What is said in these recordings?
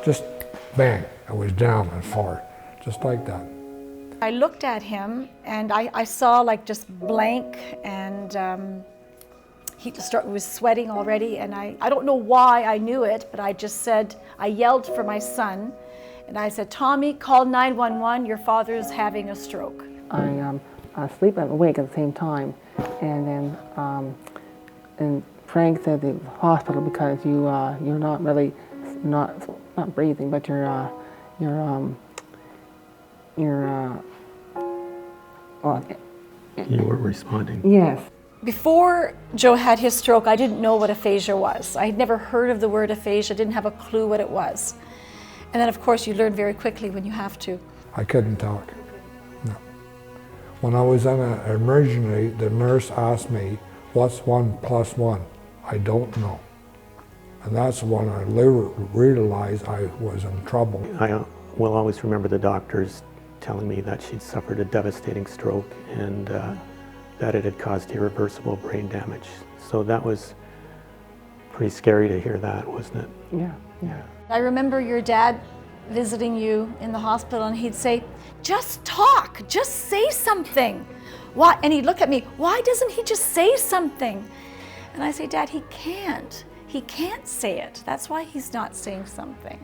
just bang, I was down and forward, just like that. I looked at him and I saw like just blank, and he was sweating already, and I don't know why I knew it, but I just said, I yelled for my son, and I said, Tommy, call 911, your father's having a stroke. I sleep and awake at the same time, and then and Frank said the hospital because you're not really not breathing, but well, you were responding. Yes. Before Joe had his stroke, I didn't know what aphasia was. I had never heard of the word aphasia, didn't have a clue what it was. And then of course you learn very quickly when you have to. I couldn't talk, no. When I was in an emergency, the nurse asked me, what's 1 + 1? I don't know. And that's when I realized I was in trouble. I will always remember the doctors telling me that she'd suffered a devastating stroke and that it had caused irreversible brain damage. So that was pretty scary to hear that, wasn't it? Yeah, yeah. I remember your dad visiting you in the hospital, and he'd say, just talk, just say something. Why? And he'd look at me, why doesn't he just say something? And I say, Dad, he can't. He can't say it. That's why he's not saying something.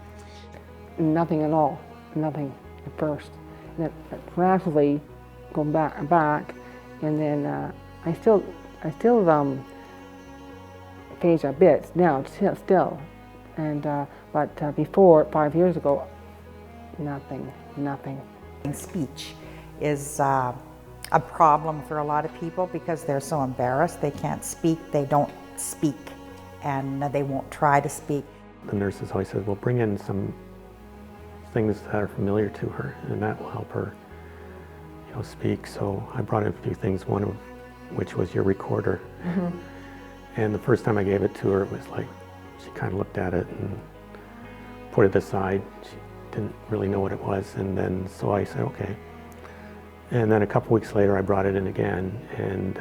Nothing at all, nothing at first. And it gradually go back, and then I still aphasia a bit now, still. And but before, 5 years ago, nothing. Speech is a problem for a lot of people because they're so embarrassed. They can't speak, they don't speak, and they won't try to speak. The nurses always said, well, bring in some things that are familiar to her, and that will help her, speak. So I brought in a few things, one of which was your recorder. Mm-hmm. And the first time I gave it to her, it was like, she kind of looked at it and put it aside. She didn't really know what it was, and then so I said, okay. And then a couple weeks later, I brought it in again, and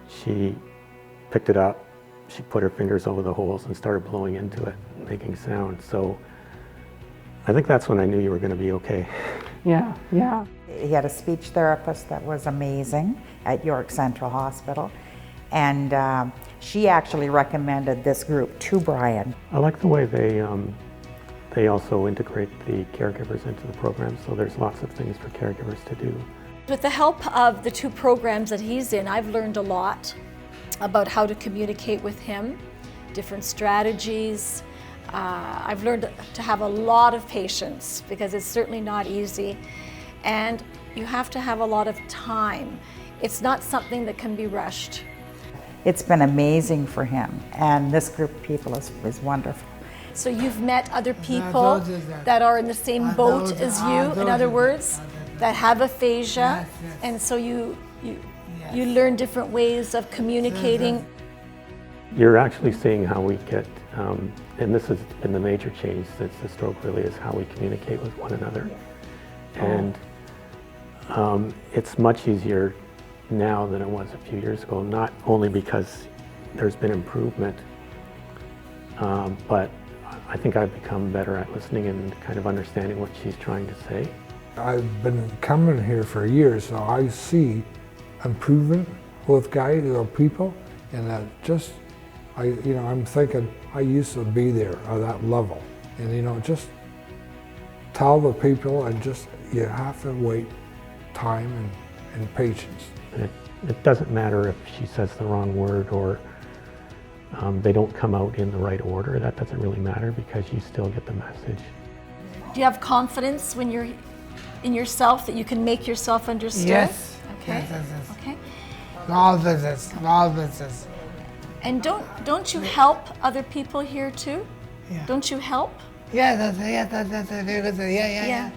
she picked it up. She put her fingers over the holes and started blowing into it, making sound. So I think that's when I knew you were going to be okay. Yeah, yeah. He had a speech therapist that was amazing at York Central Hospital, and she actually recommended this group to Brian. I like the way they also integrate the caregivers into the program, so there's lots of things for caregivers to do. With the help of the 2 programs that he's in, I've learned a lot about how to communicate with him, different strategies. I've learned to have a lot of patience because it's certainly not easy, and you have to have a lot of time. It's not something that can be rushed. It's been amazing for him, and this group of people is wonderful. So you've met other people that are in the same boat as you, in other words, that have aphasia, and so you learn different ways of communicating. You're actually seeing how we get, and this has been the major change since the stroke really, is how we communicate with one another. And it's much easier now than it was a few years ago, not only because there's been improvement, but I think I've become better at listening and kind of understanding what she's trying to say. I've been coming here for years, so I see improvement with guys or people, and that just, I'm thinking I used to be there at that level, and just tell the people, and just you have to wait time and patience. It doesn't matter if she says the wrong word or they don't come out in the right order. That doesn't really matter because you still get the message. Do you have confidence when you're in yourself that you can make yourself understood? Yes. Okay. Yes. Okay. All business. And don't you help other people here too? Yeah. Don't you help? Yeah, that's very good. Yeah.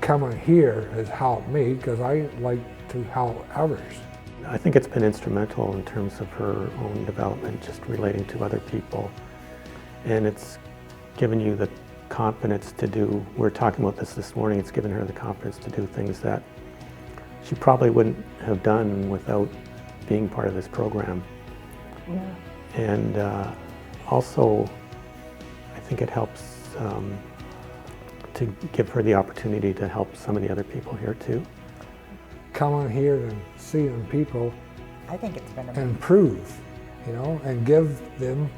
Coming here has helped me because I like to help others. I think it's been instrumental in terms of her own development, just relating to other people. And it's given you the confidence to do, we were talking about this morning, it's given her the confidence to do things that she probably wouldn't have done without being part of this program. Yeah. And also, I think it helps to give her the opportunity to help some of the other people here too. Coming here and seeing people I think it's been amazing. improve, you know, and give them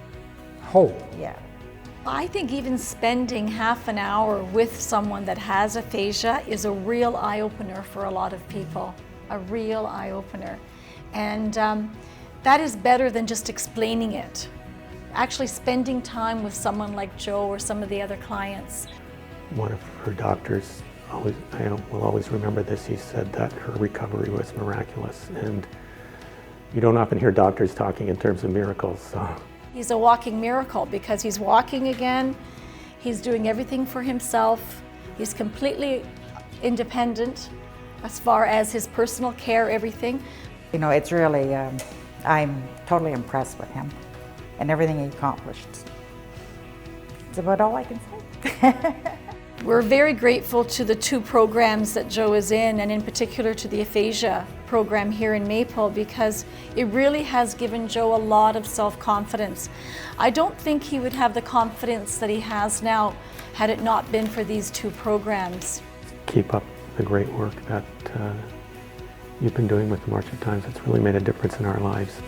hope. Yeah. I think even spending half an hour with someone that has aphasia is a real eye-opener for a lot of people, a real eye-opener. And that is better than just explaining it. Actually spending time with someone like Joe or some of the other clients. One of her doctors, will always remember this, he said that her recovery was miraculous. And you don't often hear doctors talking in terms of miracles. So. He's a walking miracle because he's walking again, he's doing everything for himself, he's completely independent as far as his personal care, everything. You know, it's really, I'm totally impressed with him and everything he accomplished. It's about all I can say. We're very grateful to the 2 programs that Joe is in, and in particular to the aphasia program here in Maple, because it really has given Joe a lot of self-confidence. I don't think he would have the confidence that he has now had it not been for these 2 programs. Keep up the great work that you've been doing with the March of Times. It's really made a difference in our lives.